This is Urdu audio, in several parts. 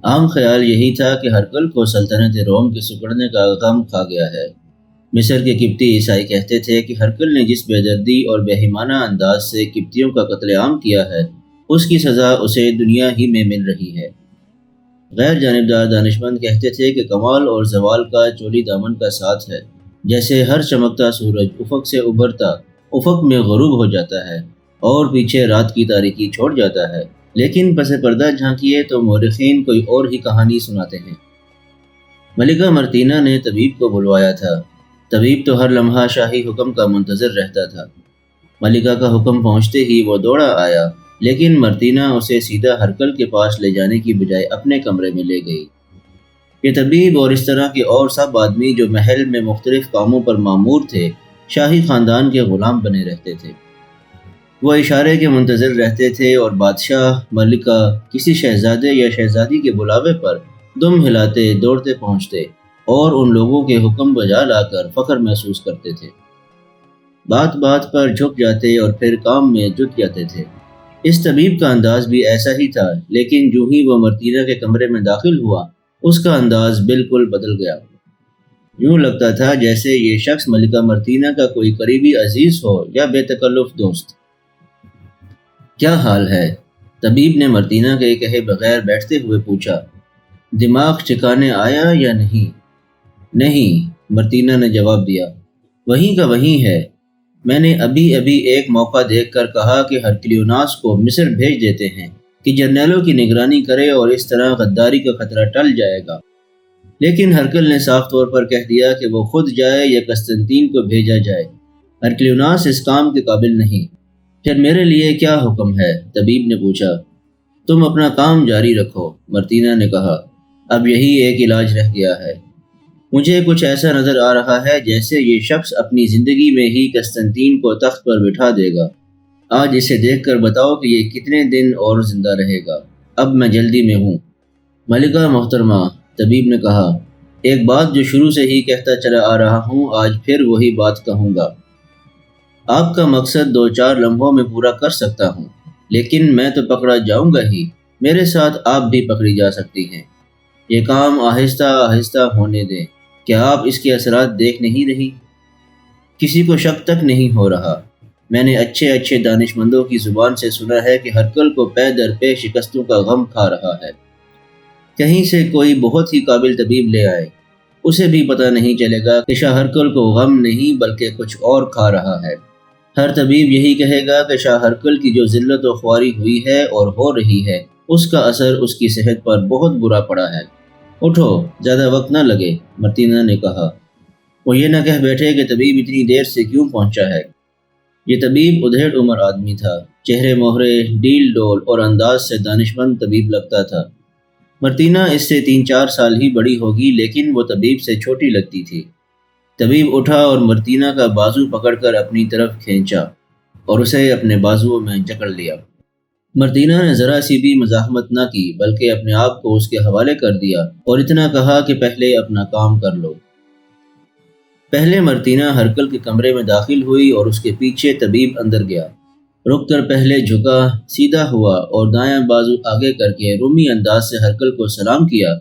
عام خیال یہی تھا کہ ہرکل کو سلطنت روم کے سکڑنے کا غم کھا گیا ہے۔ مصر کے قبطی عیسائی کہتے تھے کہ ہرکل نے جس بے دردی اور بے ایمانہ انداز سے قبطیوں کا قتل عام کیا ہے، اس کی سزا اسے دنیا ہی میں مل رہی ہے۔ غیر جانبدار دانشمند کہتے تھے کہ کمال اور زوال کا چولی دامن کا ساتھ ہے، جیسے ہر چمکتا سورج افق سے ابھرتا افق میں غروب ہو جاتا ہے اور پیچھے رات کی تاریکی چھوڑ جاتا ہے، لیکن پس پردہ جھانکیے تو مورخین کوئی اور ہی کہانی سناتے ہیں۔ ملکہ مرتینہ نے طبیب کو بلوایا تھا۔ طبیب تو ہر لمحہ شاہی حکم کا منتظر رہتا تھا۔ ملکہ کا حکم پہنچتے ہی وہ دوڑا آیا، لیکن مرتینہ اسے سیدھا ہرکل کے پاس لے جانے کی بجائے اپنے کمرے میں لے گئی۔ یہ طبیب اور اس طرح کے اور سب آدمی جو محل میں مختلف کاموں پر مامور تھے، شاہی خاندان کے غلام بنے رہتے تھے۔ وہ اشارے کے منتظر رہتے تھے اور بادشاہ، ملکہ، کسی شہزادے یا شہزادی کے بلاوے پر دم ہلاتے دوڑتے پہنچتے اور ان لوگوں کے حکم بجا لا کر فخر محسوس کرتے تھے۔ بات بات پر جھک جاتے اور پھر کام میں جت جاتے تھے۔ اس طبیب کا انداز بھی ایسا ہی تھا، لیکن جو ہی وہ مرتینہ کے کمرے میں داخل ہوا، اس کا انداز بالکل بدل گیا۔ یوں لگتا تھا جیسے یہ شخص ملکہ مرتینہ کا کوئی قریبی عزیز ہو یا بے تکلف دوست۔ کیا حال ہے؟ طبیب نے مرتینہ کے کہے بغیر بیٹھتے ہوئے پوچھا۔ دماغ ٹھکانے آیا یا نہیں؟ نہیں، مرتینہ نے جواب دیا، وہیں کا وہیں ہے۔ میں نے ابھی ایک موقع دیکھ کر کہا کہ ہرکلیوناس کو مصر بھیج دیتے ہیں کہ جرنیلوں کی نگرانی کرے اور اس طرح غداری کا خطرہ ٹل جائے گا، لیکن ہرکل نے صاف طور پر کہہ دیا کہ وہ خود جائے یا قسطنطین کو بھیجا جائے۔ ہرکلیوناس اس کام کے قابل نہیں۔ پھر میرے لیے کیا حکم ہے؟ طبیب نے پوچھا۔ تم اپنا کام جاری رکھو، مرتینہ نے کہا، اب یہی ایک علاج رہ گیا ہے۔ مجھے کچھ ایسا نظر آ رہا ہے جیسے یہ شخص اپنی زندگی میں ہی قسطنطین کو تخت پر بٹھا دے گا۔ آج اسے دیکھ کر بتاؤ کہ یہ کتنے دن اور زندہ رہے گا۔ اب میں جلدی میں ہوں۔ ملکہ محترمہ، طبیب نے کہا، ایک بات جو شروع سے ہی کہتا چلا آ رہا ہوں، آج پھر وہی بات کہوں گا۔ آپ کا مقصد 2-4 لمحوں میں پورا کر سکتا ہوں، لیکن میں تو پکڑا جاؤں گا ہی، میرے ساتھ آپ بھی پکڑی جا سکتی ہیں۔ یہ کام آہستہ آہستہ ہونے دیں۔ کیا آپ اس کے اثرات دیکھ نہیں رہی؟ کسی کو شک تک نہیں ہو رہا۔ میں نے اچھے دانشمندوں کی زبان سے سنا ہے کہ ہرکل کو پے در پے شکستوں کا غم کھا رہا ہے۔ کہیں سے کوئی بہت ہی قابل طبیب لے آئے، اسے بھی پتہ نہیں چلے گا کہ شاہ ہرکل کو غم نہیں بلکہ کچھ اور کھا رہا ہے۔ ہر طبیب یہی کہے گا کہ شاہ ہرکل کی جو ذلت و خواری ہوئی ہے اور ہو رہی ہے، اس کا اثر اس کی صحت پر بہت برا پڑا ہے۔ اٹھو، زیادہ وقت نہ لگے، مرتینہ نے کہا۔ وہ یہ نہ کہہ بیٹھے کہ طبیب اتنی دیر سے کیوں پہنچا ہے۔ یہ طبیب ادھیڑ عمر آدمی تھا، چہرے مہرے، ڈیل ڈول اور انداز سے دانشمند طبیب لگتا تھا۔ مرتینہ اس سے 3-4 سال ہی بڑی ہوگی، لیکن وہ طبیب سے چھوٹی لگتی تھی۔ طبیب اٹھا اور مرتینہ کا بازو پکڑ کر اپنی طرف کھینچا اور اسے اپنے بازوؤں میں جکڑ لیا۔ مرتینہ نے ذرا سی بھی مزاحمت نہ کی، بلکہ اپنے آپ کو اس کے حوالے کر دیا اور اتنا کہا کہ پہلے اپنا کام کر لو۔ پہلے مرتینہ ہرکل کے کمرے میں داخل ہوئی اور اس کے پیچھے طبیب اندر گیا۔ رک کر پہلے جھکا، سیدھا ہوا اور دایاں بازو آگے کر کے رومی انداز سے ہرکل کو سلام کیا،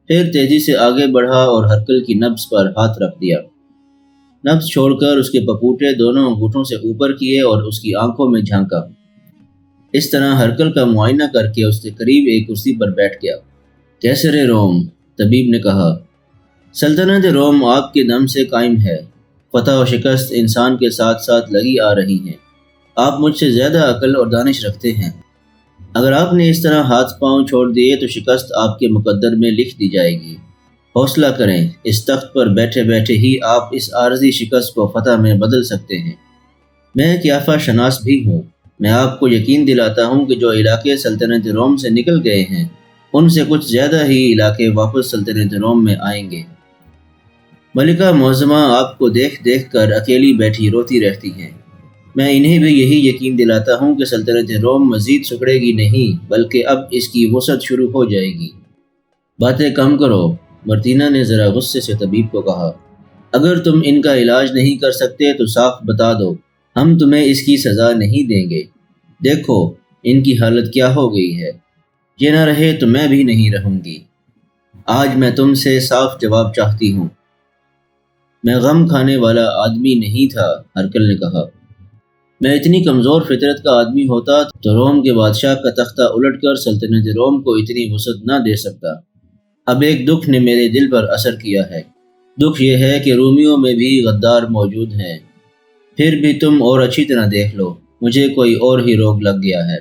پھر تیزی سے آگے بڑھا اور ہرکل کی نبض پر ہاتھ رکھ دیا۔ نبض چھوڑ کر اس کے پپوٹے دونوں انگوٹھوں سے اوپر کیے اور اس کی آنکھوں میں جھانکا۔ اس طرح ہرکل کا معائنہ کر کے اس کے قریب ایک کرسی پر بیٹھ گیا۔ کیسر روم، طبیب نے کہا، سلطنت روم آپ کے دم سے قائم ہے۔ فتح و شکست انسان کے ساتھ ساتھ لگی آ رہی ہیں۔ آپ مجھ سے زیادہ عقل اور دانش رکھتے ہیں۔ اگر آپ نے اس طرح ہاتھ پاؤں چھوڑ دیے تو شکست آپ کے مقدر میں لکھ دی جائے گی۔ حوصلہ کریں، اس تخت پر بیٹھے بیٹھے ہی آپ اس عارضی شکست کو فتح میں بدل سکتے ہیں۔ میں قیافہ شناس بھی ہوں۔ میں آپ کو یقین دلاتا ہوں کہ جو علاقے سلطنت روم سے نکل گئے ہیں، ان سے کچھ زیادہ ہی علاقے واپس سلطنت روم میں آئیں گے۔ ملکہ معظمہ آپ کو دیکھ دیکھ کر اکیلی بیٹھی روتی رہتی ہیں۔ میں انہیں بھی یہی یقین دلاتا ہوں کہ سلطنت روم مزید سکڑے گی نہیں، بلکہ اب اس کی وسعت شروع ہو جائے گی۔ باتیں کم کرو، مرتینہ نے ذرا غصے سے طبیب کو کہا۔ اگر تم ان کا علاج نہیں کر سکتے تو صاف بتا دو، ہم تمہیں اس کی سزا نہیں دیں گے۔ دیکھو ان کی حالت کیا ہو گئی ہے، یہ نہ رہے تو میں بھی نہیں رہوں گی۔ آج میں تم سے صاف جواب چاہتی ہوں۔ میں غم کھانے والا آدمی نہیں تھا، ہرکل نے کہا۔ میں اتنی کمزور فطرت کا آدمی ہوتا تو روم کے بادشاہ کا تختہ الٹ کر سلطنت روم کو اتنی وسعت نہ دے سکتا۔ اب ایک دکھ نے میرے دل پر اثر کیا ہے۔ دکھ یہ ہے کہ رومیوں میں بھی غدار موجود ہیں۔ پھر بھی تم اور اچھی طرح دیکھ لو، مجھے کوئی اور ہی روگ لگ گیا ہے۔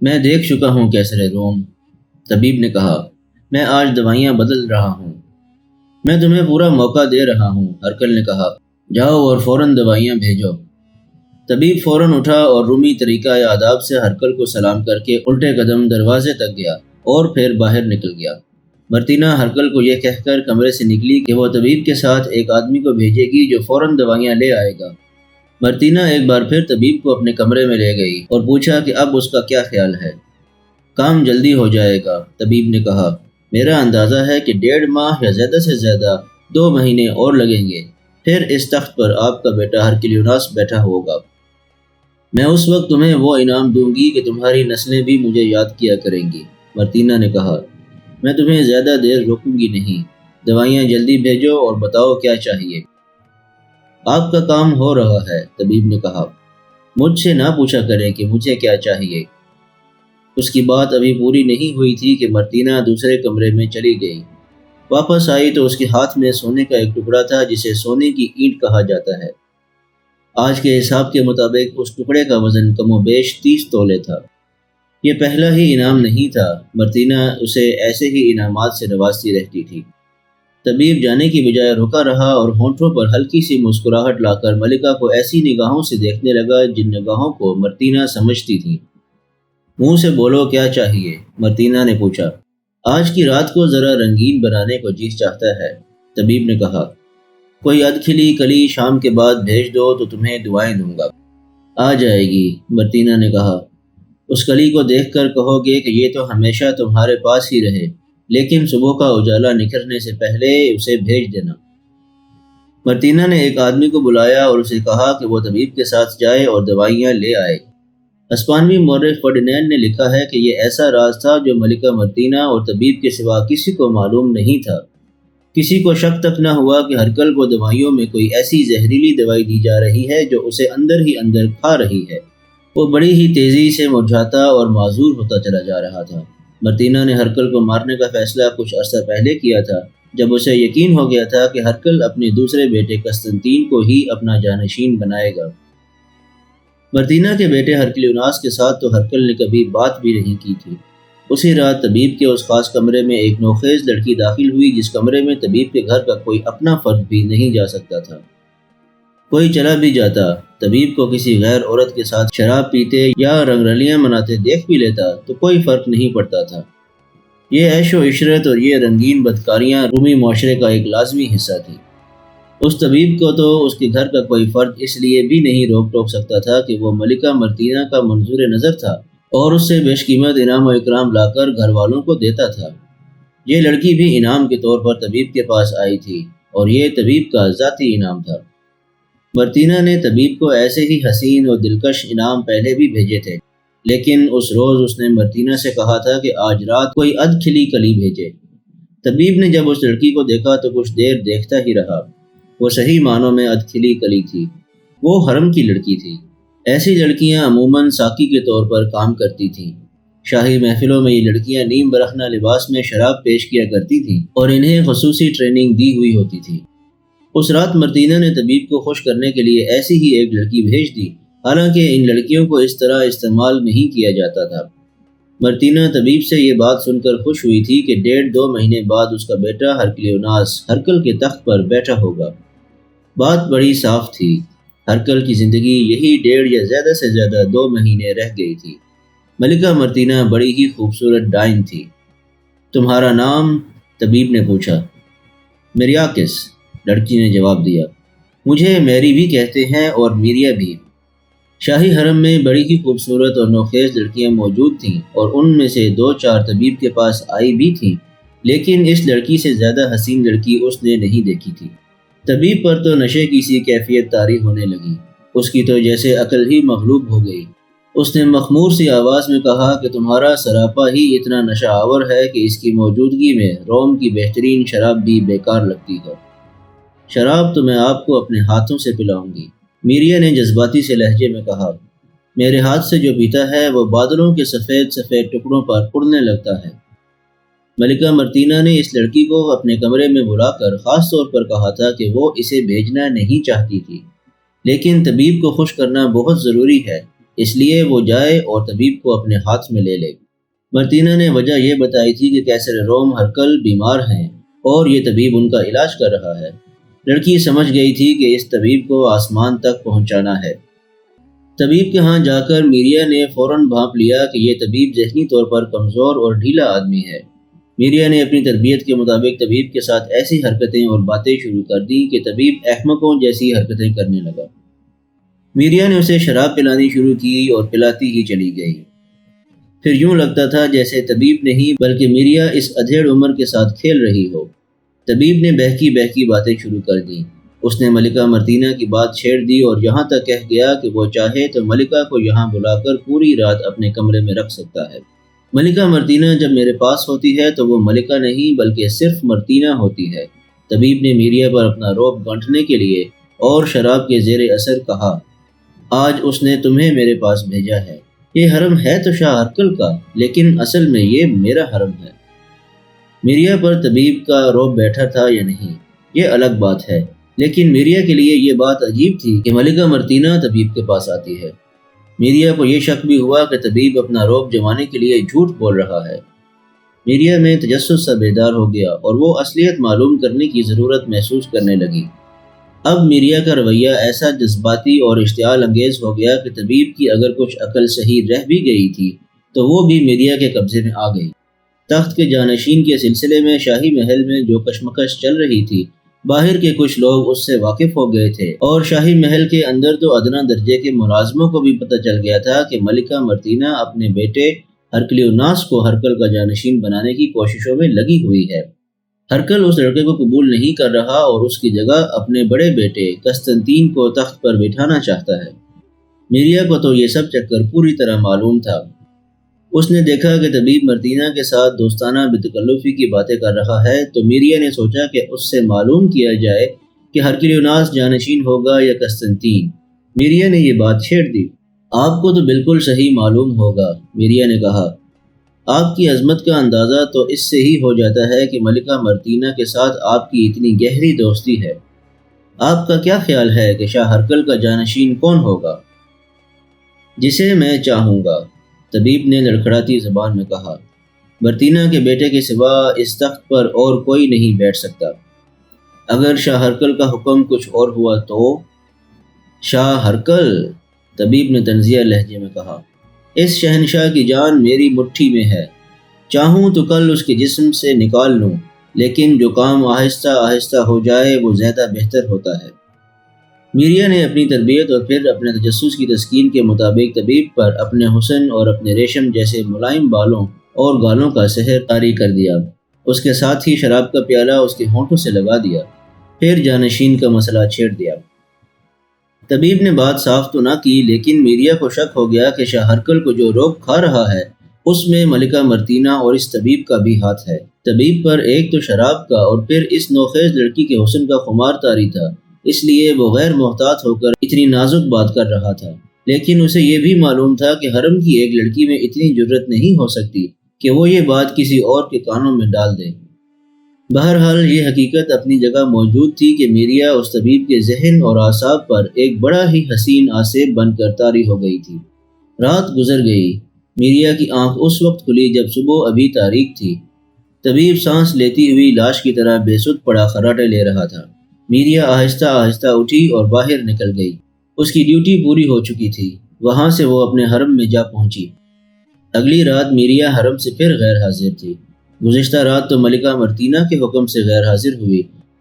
میں دیکھ چکا ہوں کیسر روم، طبیب نے کہا۔ میں آج دوائیاں بدل رہا ہوں۔ میں تمہیں پورا موقع دے رہا ہوں، ہرکل نے کہا۔ جاؤ اور فوراً دوائیاں بھیجو۔ طبیب فوراً اٹھا اور رومی طریقہ آداب سے ہرکل کو سلام کر کے الٹے قدم دروازے تک گیا اور پھر باہر نکل گیا۔ مرتینہ ہرکل کو یہ کہہ کر کمرے سے نکلی کہ وہ طبیب کے ساتھ ایک آدمی کو بھیجے گی جو فوراً دوائیاں لے آئے گا۔ مرتینہ ایک بار پھر طبیب کو اپنے کمرے میں لے گئی اور پوچھا کہ اب اس کا کیا خیال ہے۔ کام جلدی ہو جائے گا، طبیب نے کہا۔ میرا اندازہ ہے کہ 1.5 ماہ یا زیادہ سے زیادہ 2 مہینے اور لگیں گے، پھر اس تخت پر آپ کا بیٹا ہرکلیوناس بیٹھا ہوگا۔ میں اس وقت تمہیں وہ انعام دوں گی کہ تمہاری نسلیں بھی مجھے یاد کیا کریں گی، مرتینہ نے کہا۔ میں تمہیں زیادہ دیر روکوں گی نہیں، دوائیاں جلدی بھیجو اور بتاؤ کیا چاہیے۔ آپ کا کام ہو رہا ہے، طبیب نے کہا۔ مجھ سے نہ پوچھا کریں کہ مجھے کیا چاہیے۔ اس کی بات ابھی پوری نہیں ہوئی تھی کہ مرتینہ دوسرے کمرے میں چلی گئی۔ واپس آئی تو اس کے ہاتھ میں سونے کا ایک ٹکڑا تھا جسے سونے کی اینٹ کہا جاتا ہے۔ آج کے حساب کے مطابق اس ٹکڑے کا وزن کم و بیش 30 تولے تھا۔ یہ پہلا ہی انعام نہیں تھا، مرتینہ اسے ایسے ہی انعامات سے نوازتی رہتی تھی۔ طبیب جانے کی بجائے رکا رہا اور ہونٹوں پر ہلکی سی مسکراہٹ لا کر ملکہ کو ایسی نگاہوں سے دیکھنے لگا جن نگاہوں کو مرتینہ سمجھتی تھی۔ منہ سے بولو کیا چاہیے، مرتینہ نے پوچھا۔ آج کی رات کو ذرا رنگین بنانے کو جی چاہتا ہے، طبیب نے کہا۔ کوئی ادکھلی کلی شام کے بعد بھیج دو تو تمہیں دعائیں دوں گا۔ آ جائے گی، مرتینہ نے کہا۔ اس کلی کو دیکھ کر کہو گے کہ یہ تو ہمیشہ تمہارے پاس ہی رہے، لیکن صبح کا اجالا نکھرنے سے پہلے اسے بھیج دینا۔ مرتینہ نے ایک آدمی کو بلایا اور اسے کہا کہ وہ طبیب کے ساتھ جائے اور دوائیاں لے آئے۔ ہسپانوی مورخ فرڈینینڈ نے لکھا ہے کہ یہ ایسا راز تھا جو ملکہ مرتینہ اور طبیب کے سوا کسی کو معلوم نہیں تھا۔ کسی کو شک تک نہ ہوا کہ ہرکل کو دوائیوں میں کوئی ایسی زہریلی دوائی دی جا رہی ہے جو اسے اندر ہی اندر کھا رہی ہے۔ وہ بڑی ہی تیزی سے مرجھاتا اور معذور ہوتا چلا جا رہا تھا۔ مرتینہ نے ہرکل کو مارنے کا فیصلہ کچھ عرصہ پہلے کیا تھا، جب اسے یقین ہو گیا تھا کہ ہرکل اپنے دوسرے بیٹے قسطنطین کو ہی اپنا جانشین بنائے گا۔ مرتینہ کے بیٹے ہرکلیوناس کے ساتھ تو ہرکل نے کبھی بات بھی نہیں کی تھی۔ اسی رات طبیب کے اس خاص کمرے میں ایک نوخیز لڑکی داخل ہوئی جس کمرے میں طبیب کے گھر کا کوئی اپنا فرد بھی نہیں جا سکتا تھا۔ کوئی چلا بھی جاتا، طبیب کو کسی غیر عورت کے ساتھ شراب پیتے یا رنگرلیاں مناتے دیکھ بھی لیتا تو کوئی فرق نہیں پڑتا تھا۔ یہ عیش و عشرت اور یہ رنگین بدکاریاں رومی معاشرے کا ایک لازمی حصہ تھی۔ اس طبیب کو تو اس کے گھر کا کوئی فرد اس لیے بھی نہیں روک ٹوک سکتا تھا کہ وہ ملکہ مرتینہ کا منظور نظر تھا اور اس سے بیش قیمت انعام و اکرام لا کر گھر والوں کو دیتا تھا۔ یہ لڑکی بھی انعام کے طور پر طبیب کے پاس آئی تھی اور یہ طبیب کا ذاتی انعام تھا۔ مرتینہ نے طبیب کو ایسے ہی حسین اور دلکش انعام پہلے بھی بھیجے تھے، لیکن اس روز اس نے مرتینہ سے کہا تھا کہ آج رات کوئی ادکھلی کلی بھیجے۔ طبیب نے جب اس لڑکی کو دیکھا تو کچھ دیر دیکھتا ہی رہا۔ وہ صحیح معنوں میں ادکھلی کلی تھی۔ وہ حرم کی لڑکی تھی۔ ایسی لڑکیاں عموماً ساقی کے طور پر کام کرتی تھیں۔ شاہی محفلوں میں یہ لڑکیاں نیم برہنہ لباس میں شراب پیش کیا کرتی تھیں اور انہیں خصوصی ٹریننگ دی ہوئی ہوتی تھی۔ اس رات مرتینہ نے طبیب کو خوش کرنے کے لیے ایسی ہی ایک لڑکی بھیج دی، حالانکہ ان لڑکیوں کو اس طرح استعمال نہیں کیا جاتا تھا۔ مرتینہ طبیب سے یہ بات سن کر خوش ہوئی تھی کہ 1.5-2 مہینے بعد اس کا بیٹا ہرکلیوناس ہرکل کے تخت پر بیٹھا ہوگا۔ بات بڑی صاف تھی۔ ہرکل کی زندگی یہی 1.5 یا زیادہ سے زیادہ 2 مہینے رہ گئی تھی۔ ملکہ مرتینہ بڑی ہی خوبصورت ڈائن تھی۔ تمہارا نام؟ طبیب نے پوچھا۔ میریاکس، لڑکی نے جواب دیا۔ مجھے میری بھی کہتے ہیں اور میریا بھی۔ شاہی حرم میں بڑی ہی خوبصورت اور نوخیز لڑکیاں موجود تھیں اور ان میں سے 2-4 طبیب کے پاس آئی بھی تھیں، لیکن اس لڑکی سے زیادہ حسین لڑکی اس نے نہیں دیکھی تھی۔ طبیب پر تو نشے کی سی کیفیت طاری ہونے لگی۔ اس کی تو جیسے عقل ہی مغلوب ہو گئی۔ اس نے مخمور سی آواز میں کہا کہ تمہارا سراپا ہی اتنا نشہ آور ہے کہ اس کی موجودگی میں روم کی بہترین شراب بھی بیکار لگتی ہے۔ شراب تو میں آپ کو اپنے ہاتھوں سے پلاؤں گی، میریا نے جذباتی سے لہجے میں کہا۔ میرے ہاتھ سے جو پیتا ہے وہ بادلوں کے سفید سفید ٹکڑوں پر اڑنے لگتا ہے۔ ملکہ مرتینہ نے اس لڑکی کو اپنے کمرے میں بلا کر خاص طور پر کہا تھا کہ وہ اسے بھیجنا نہیں چاہتی تھی، لیکن طبیب کو خوش کرنا بہت ضروری ہے، اس لیے وہ جائے اور طبیب کو اپنے ہاتھ میں لے لے۔ مرتینہ نے وجہ یہ بتائی تھی کہ کیسر روم ہرکل بیمار ہیں اور یہ طبیب ان کا علاج کر رہا ہے۔ لڑکی سمجھ گئی تھی کہ اس طبیب کو آسمان تک پہنچانا ہے۔ طبیب کے ہاں جا کر میریا نے فوراً بھانپ لیا کہ یہ طبیب ذہنی طور پر کمزور اور ڈھیلا آدمی ہے۔ میریا نے اپنی تربیت کے مطابق طبیب کے ساتھ ایسی حرکتیں اور باتیں شروع کر دیں کہ طبیب احمقوں جیسی حرکتیں کرنے لگا۔ میریا نے اسے شراب پلانی شروع کی اور پلاتی ہی چلی گئی۔ پھر یوں لگتا تھا جیسے طبیب نہیں بلکہ میریا اس ادھیڑ عمر کے ساتھ کھیل رہی ہو۔ طبیب نے بہکی بہکی باتیں شروع کر دیں۔ اس نے ملکہ مرتینہ کی بات چھیڑ دی اور یہاں تک کہہ گیا کہ وہ چاہے تو ملکہ کو یہاں بلا کر پوری رات اپنے کمرے میں رکھ سکتا ہے۔ ملکہ مرتینہ جب میرے پاس ہوتی ہے تو وہ ملکہ نہیں بلکہ صرف مرتینہ ہوتی ہے۔ طبیب نے میریا پر اپنا رعب گانٹھنے کے لیے اور شراب کے زیر اثر کہا، آج اس نے تمہیں میرے پاس بھیجا ہے۔ یہ حرم ہے تو شاہ ہرکل کا، لیکن اصل میں یہ میرا حرم ہے۔ میریا پر طبیب کا رعب بیٹھا تھا یا نہیں یہ الگ بات ہے، لیکن میریا کے لیے یہ بات عجیب تھی کہ ملکہ مرتینہ طبیب کے پاس آتی ہے۔ میریا کو یہ شک بھی ہوا کہ طبیب اپنا رعب جمانے کے لیے جھوٹ بول رہا ہے۔ میریا میں تجسس سا بیدار ہو گیا اور وہ اصلیت معلوم کرنے کی ضرورت محسوس کرنے لگی۔ اب میریا کا رویہ ایسا جذباتی اور اشتعال انگیز ہو گیا کہ طبیب کی اگر کچھ عقل صحیح رہ بھی گئی تھی تو وہ بھی میریا کے قبضے میں آ گئی۔ تخت کے جانشین کے سلسلے میں شاہی محل میں جو کشمکش چل رہی تھی، باہر کے کچھ لوگ اس سے واقف ہو گئے تھے اور شاہی محل کے اندر تو ادنا درجے کے ملازموں کو بھی پتہ چل گیا تھا کہ ملکہ مرتینہ اپنے بیٹے ہرکلیوناس کو ہرکل کا جانشین بنانے کی کوششوں میں لگی ہوئی ہے۔ ہرکل اس لڑکے کو قبول نہیں کر رہا اور اس کی جگہ اپنے بڑے بیٹے قسطنطین کو تخت پر بٹھانا چاہتا ہے۔ میریا کو تو یہ سب چکر پوری طرح معلوم تھا۔ اس نے دیکھا کہ طبیب مرتینہ کے ساتھ دوستانہ بتکلفی کی باتیں کر رہا ہے تو میریا نے سوچا کہ اس سے معلوم کیا جائے کہ ہرکلیوناس جانشین ہوگا یا قسطنطین۔ میریا نے یہ بات چھیڑ دی۔ آپ کو تو بالکل صحیح معلوم ہوگا، میریا نے کہا۔ آپ کی عظمت کا اندازہ تو اس سے ہی ہو جاتا ہے کہ ملکہ مرتینہ کے ساتھ آپ کی اتنی گہری دوستی ہے۔ آپ کا کیا خیال ہے کہ شاہ ہرکل کا جانشین کون ہوگا؟ جسے میں چاہوں گا، طبیب نے لڑکھڑاتی زبان میں کہا۔ مرتینہ کے بیٹے کے سوا اس تخت پر اور کوئی نہیں بیٹھ سکتا۔ اگر شاہ ہرکل کا حکم کچھ اور ہوا تو؟ شاہ ہرکل، طبیب نے طنزیہ لہجے میں کہا، اس شہنشاہ کی جان میری مٹھی میں ہے، چاہوں تو کل اس کے جسم سے نکال لوں، لیکن جو کام آہستہ آہستہ ہو جائے وہ زیادہ بہتر ہوتا ہے۔ میریا نے اپنی تربیت اور پھر اپنے تجسس کی تسکین کے مطابق طبیب پر اپنے حسن اور اپنے ریشم جیسے ملائم بالوں اور گالوں کا سحر طاری کر دیا۔ اس کے ساتھ ہی شراب کا پیالہ اس کے ہونٹوں سے لگا دیا، پھر جانشین کا مسئلہ چھیڑ دیا۔ طبیب نے بات صاف تو نہ کی، لیکن میریا کو شک ہو گیا کہ شاہ ہرکل کو جو روک کھا رہا ہے اس میں ملکہ مرتینہ اور اس طبیب کا بھی ہاتھ ہے۔ طبیب پر ایک تو شراب کا اور پھر اس نوخیز لڑکی کے حسن کا خمار طاری تھا، اس لیے وہ غیر محتاط ہو کر اتنی نازک بات کر رہا تھا، لیکن اسے یہ بھی معلوم تھا کہ حرم کی ایک لڑکی میں اتنی جرت نہیں ہو سکتی کہ وہ یہ بات کسی اور کے کانوں میں ڈال دے۔ بہرحال یہ حقیقت اپنی جگہ موجود تھی کہ میریا اس طبیب کے ذہن اور اعصاب پر ایک بڑا ہی حسین آسیب بن کر طاری ہو گئی تھی۔ رات گزر گئی۔ میریا کی آنکھ اس وقت کھلی جب صبح ابھی تاریک تھی۔ طبیب سانس لیتی ہوئی لاش کی طرح بے سود پڑا خراٹے لے رہا تھا۔ میریا آہستہ آہستہ اٹھی اور باہر نکل گئی۔ اس کی ڈیوٹی پوری ہو چکی تھی، وہاں سے وہ اپنے حرم میں جا پہنچی۔ اگلی رات میریا حرم سے پھر غیر حاضر تھی۔ گزشتہ رات تو ملکہ مرتینہ کے حکم سے غیر حاضر ہوئی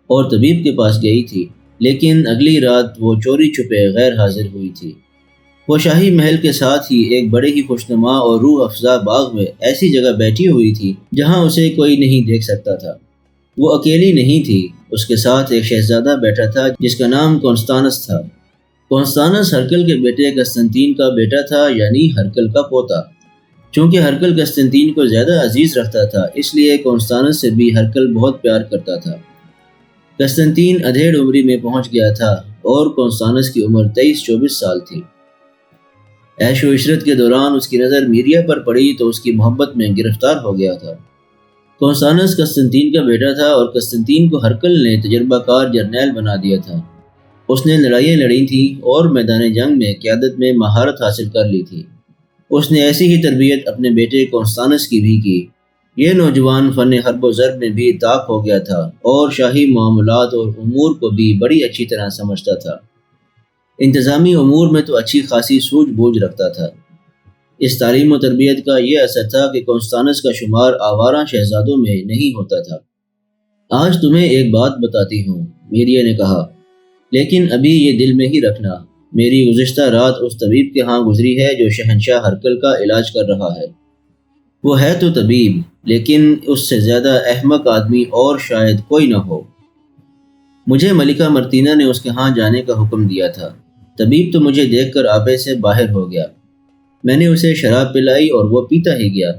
اور طبیب کے پاس گئی تھی، لیکن اگلی رات وہ چوری چھپے غیر حاضر ہوئی تھی۔ وہ شاہی محل کے ساتھ ہی ایک بڑے ہی خوشنما اور روح افزا باغ میں ایسی جگہ بیٹھی ہوئی تھی جہاں اسے کوئی نہیں دیکھ سکتا تھا۔ وہ اکیلی نہیں تھی، اس کے ساتھ ایک شہزادہ بیٹھا تھا جس کا نام کونستانس تھا۔ کونستانس ہرکل کے بیٹے قسطنطین کا بیٹا تھا، یعنی ہرکل کا پوتا۔ چونکہ ہرکل قسطنطین کو زیادہ عزیز رکھتا تھا، اس لیے کونستانس سے بھی ہرکل بہت پیار کرتا تھا۔ قسطنطین ادھیڑ عمری میں پہنچ گیا تھا اور کونستانس کی عمر 23-24 سال تھی۔ عیش و عشرت کے دوران اس کی نظر میریا پر پڑی تو اس کی محبت میں گرفتار ہو گیا تھا۔ کونستانس قسطنطین کا بیٹا تھا اور قسطنطین کو ہرکل نے تجربہ کار جرنیل بنا دیا تھا۔ اس نے لڑائیاں لڑی تھیں اور میدان جنگ میں قیادت میں مہارت حاصل کر لی تھی۔ اس نے ایسی ہی تربیت اپنے بیٹے کونستانس کی بھی کی۔ یہ نوجوان فن حرب و ضرب میں بھی طاق ہو گیا تھا اور شاہی معاملات اور امور کو بھی بڑی اچھی طرح سمجھتا تھا۔ انتظامی امور میں تو اچھی خاصی سوجھ بوجھ رکھتا تھا۔ اس تعلیم و تربیت کا یہ اثر تھا کہ کونستانس کا شمار آوارہ شہزادوں میں نہیں ہوتا تھا۔ آج تمہیں ایک بات بتاتی ہوں، میریا نے کہا، لیکن ابھی یہ دل میں ہی رکھنا۔ میری گزشتہ رات اس طبیب کے ہاں گزری ہے جو شہنشاہ ہرکل کا علاج کر رہا ہے۔ وہ ہے تو طبیب، لیکن اس سے زیادہ احمق آدمی اور شاید کوئی نہ ہو۔ مجھے ملکہ مرتینہ نے اس کے ہاں جانے کا حکم دیا تھا۔ طبیب تو مجھے دیکھ کر آپے سے باہر ہو گیا۔ میں نے اسے شراب پلائی اور وہ پیتا ہی گیا،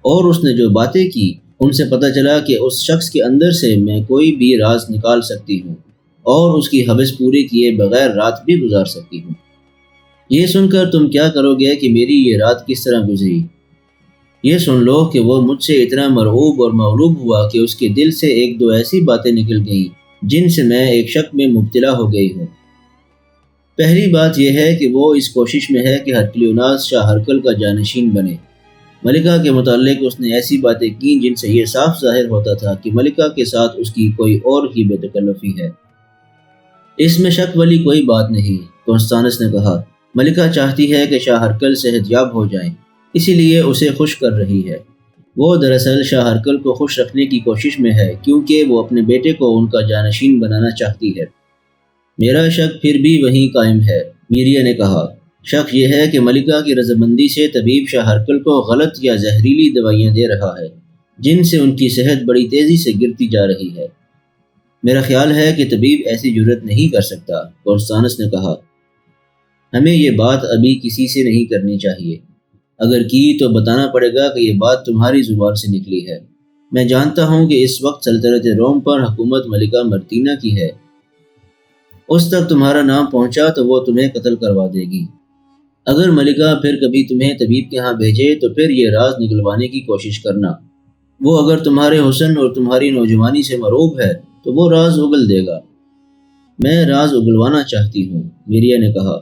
اور اس نے جو باتیں کی ان سے پتہ چلا کہ اس شخص کے اندر سے میں کوئی بھی راز نکال سکتی ہوں اور اس کی حوث پوری کیے بغیر رات بھی گزار سکتی ہوں۔ یہ سن کر تم کیا کرو گے کہ میری یہ رات کس طرح گزری؟ یہ سن لو کہ وہ مجھ سے اتنا مرعوب اور مغلوب ہوا کہ اس کے دل سے ایک دو ایسی باتیں نکل گئیں جن سے میں ایک شک میں مبتلا ہو گئی ہوں۔ پہلی بات یہ ہے کہ وہ اس کوشش میں ہے کہ ہرکلیوناس شاہ ہرکل کا جانشین بنے۔ ملکہ کے متعلق اس نے ایسی باتیں کیں جن سے یہ صاف ظاہر ہوتا تھا کہ ملکہ کے ساتھ اس کی کوئی اور ہی بے تکلفی ہے۔ اس میں شک والی کوئی بات نہیں، کونستانس نے کہا۔ ملکہ چاہتی ہے کہ شاہ ہرکل صحت یاب ہو جائیں، اسی لیے اسے خوش کر رہی ہے۔ وہ دراصل شاہ ہرکل کو خوش رکھنے کی کوشش میں ہے کیونکہ وہ اپنے بیٹے کو ان کا جانشین بنانا چاہتی ہے۔ میرا شک پھر بھی وہیں قائم ہے، میریا نے کہا۔ شک یہ ہے کہ ملکہ کی رضامندی سے طبیب شاہ ہرکل کو غلط یا زہریلی دوائیاں دے رہا ہے جن سے ان کی صحت بڑی تیزی سے گرتی جا رہی ہے۔ میرا خیال ہے کہ طبیب ایسی جرت نہیں کر سکتا، کونستانس نے کہا۔ ہمیں یہ بات ابھی کسی سے نہیں کرنی چاہیے۔ اگر کی تو بتانا پڑے گا کہ یہ بات تمہاری زبان سے نکلی ہے۔ میں جانتا ہوں کہ اس وقت سلطنت روم پر حکومت ملکہ مرتینہ کی ہے۔ اس تک تمہارا نام پہنچا تو وہ تمہیں قتل کروا دے گی۔ اگر ملکہ پھر کبھی تمہیں طبیب کے ہاں بھیجے تو پھر یہ راز نکلوانے کی کوشش کرنا۔ وہ اگر تمہارے حسن اور تمہاری نوجوانی سے مرعوب ہے تو وہ راز اگل دے گا۔ میں راز اگلوانا چاہتی ہوں، میریا نے کہا۔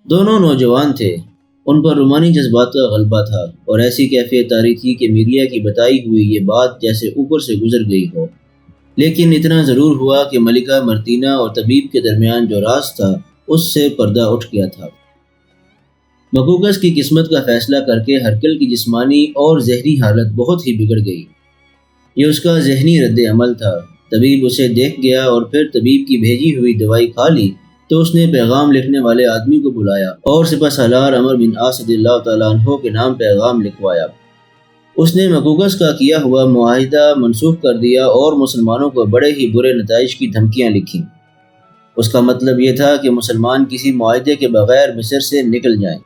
دونوں نوجوان تھے، ان پر رومانی جذبات کا غلبہ تھا اور ایسی کیفیت طاری تھی کہ میریا کی بتائی ہوئی یہ بات جیسے اوپر سے گزر گئی ہو۔ لیکن اتنا ضرور ہوا کہ ملکہ مرتینہ اور طبیب کے درمیان جو راز تھا اس سے پردہ اٹھ گیا تھا۔ مکوکس کی قسمت کا فیصلہ کر کے ہرکل کی جسمانی اور ذہنی حالت بہت ہی بگڑ گئی۔ یہ اس کا ذہنی رد عمل تھا۔ طبیب اسے دیکھ گیا اور پھر طبیب کی بھیجی ہوئی دوائی کھا لی تو اس نے پیغام لکھنے والے آدمی کو بلایا اور سپہ سالار عمرو بن عاص رضی اللہ تعالیٰ عنہ کے نام پیغام لکھوایا۔ اس نے مکوکس کا کیا ہوا معاہدہ منسوخ کر دیا اور مسلمانوں کو بڑے ہی برے نتائج کی دھمکیاں لکھیں۔ اس کا مطلب یہ تھا کہ مسلمان کسی معاہدے کے بغیر مصر سے نکل جائیں۔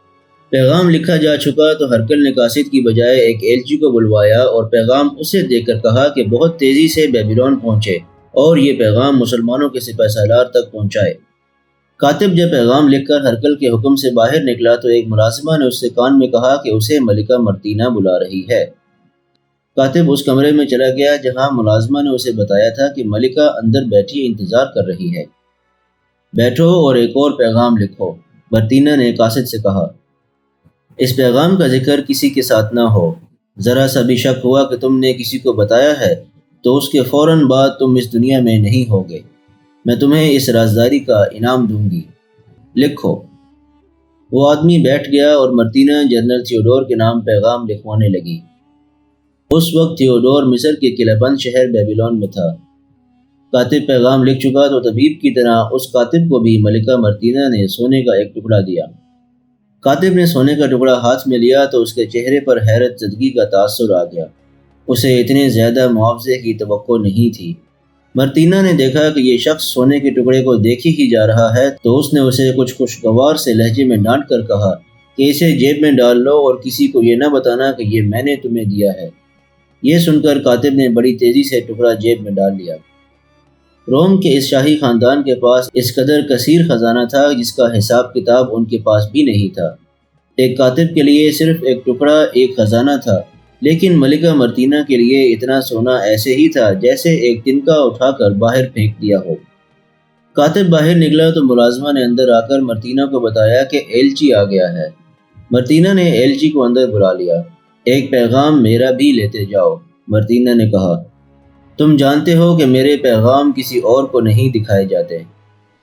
پیغام لکھا جا چکا تو ہرکل نے قاصد کی بجائے ایک ایلچی کو بلوایا اور پیغام اسے دے کر کہا کہ بہت تیزی سے بیبیلون پہنچے اور یہ پیغام مسلمانوں کے سپہ سالار تک پہنچائے۔ کاتب جب پیغام لکھ کر ہرکل کے حکم سے باہر نکلا تو ایک ملازمہ نے اس سے کان میں کہا کہ اسے ملکہ مرتینہ بلا رہی ہے۔ کاتب اس کمرے میں چلا گیا جہاں ملازمہ نے اسے بتایا تھا کہ ملکہ اندر بیٹھی انتظار کر رہی ہے۔ بیٹھو اور ایک اور پیغام لکھو، مرتینہ نے قاصد سے کہا۔ اس پیغام کا ذکر کسی کے ساتھ نہ ہو۔ ذرا سا بھی شک ہوا کہ تم نے کسی کو بتایا ہے تو اس کے فوراً بعد تم اس دنیا میں نہیں ہوگے۔ میں تمہیں اس رازداری کا انعام دوں گی۔ لکھو۔ وہ آدمی بیٹھ گیا اور مرتینہ جنرل تھیوڈور کے نام پیغام لکھوانے لگی۔ اس وقت تھیوڈور مصر کے قلعہ بند شہر بیبیلون میں تھا۔ کاتب پیغام لکھ چکا تو طبیب کی طرح اس کاتب کو بھی ملکہ مرتینہ نے سونے کا ایک ٹکڑا دیا۔ کاتب نے سونے کا ٹکڑا ہاتھ میں لیا تو اس کے چہرے پر حیرت زدگی کا تاثر آ گیا۔ اسے اتنے زیادہ معاوضے کی توقع نہیں تھی۔ مرتینہ نے دیکھا کہ یہ شخص سونے کے ٹکڑے کو دیکھ ہی جا رہا ہے تو اس نے اسے کچھ خوشگوار سے لہجے میں ڈانٹ کر کہا کہ اسے جیب میں ڈال لو اور کسی کو یہ نہ بتانا کہ یہ میں نے تمہیں دیا ہے۔ یہ سن کر کاتب نے بڑی تیزی سے ٹکڑا جیب میں ڈال لیا۔ روم کے اس شاہی خاندان کے پاس اس قدر کثیر خزانہ تھا جس کا حساب کتاب ان کے پاس بھی نہیں تھا۔ ایک کاتب کے لیے صرف ایک ٹکڑا ایک خزانہ تھا، لیکن ملکہ مرتینہ کے لیے اتنا سونا ایسے ہی تھا جیسے ایک تنکا اٹھا کر باہر پھینک دیا ہو۔ کاتب باہر نکلا تو ملازمہ نے اندر آ کر مرتینہ کو بتایا کہ ایلچی آ گیا ہے۔ مرتینہ نے ایلچی کو اندر بلا لیا۔ ایک پیغام میرا بھی لیتے جاؤ، مرتینہ نے کہا۔ تم جانتے ہو کہ میرے پیغام کسی اور کو نہیں دکھائے جاتے۔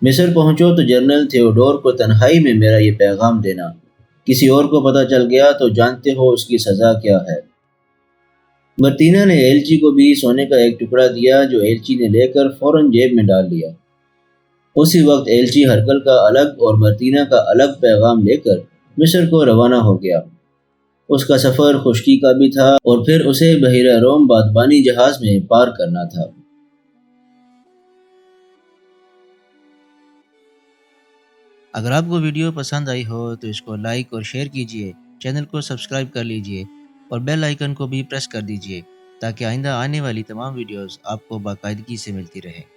مصر پہنچو تو جنرل تھیوڈور کو تنہائی میں میرا یہ پیغام دینا۔ کسی اور کو پتہ چل گیا تو جانتے ہو اس کی سزا کیا ہے۔ مرتینہ نے ایلچی کو بھی سونے کا ایک ٹکڑا دیا جو ایلچی نے لے کر فوراً جیب میں ڈال لیا۔ اسی وقت ایلچی ہرکل کا الگ اور مرتینہ کا الگ پیغام لے کر مصر کو روانہ ہو گیا۔ اس کا سفر خشکی کا بھی تھا اور پھر اسے بحیرہ روم بادبانی جہاز میں پار کرنا تھا۔ اگر آپ کو ویڈیو پسند آئی ہو تو اس کو لائک اور شیئر کیجیے، چینل کو سبسکرائب کر لیجیے اور بیل آئیکن کو بھی پریس کر دیجیے تاکہ آئندہ آنے والی تمام ویڈیوز آپ کو باقاعدگی سے ملتی رہے۔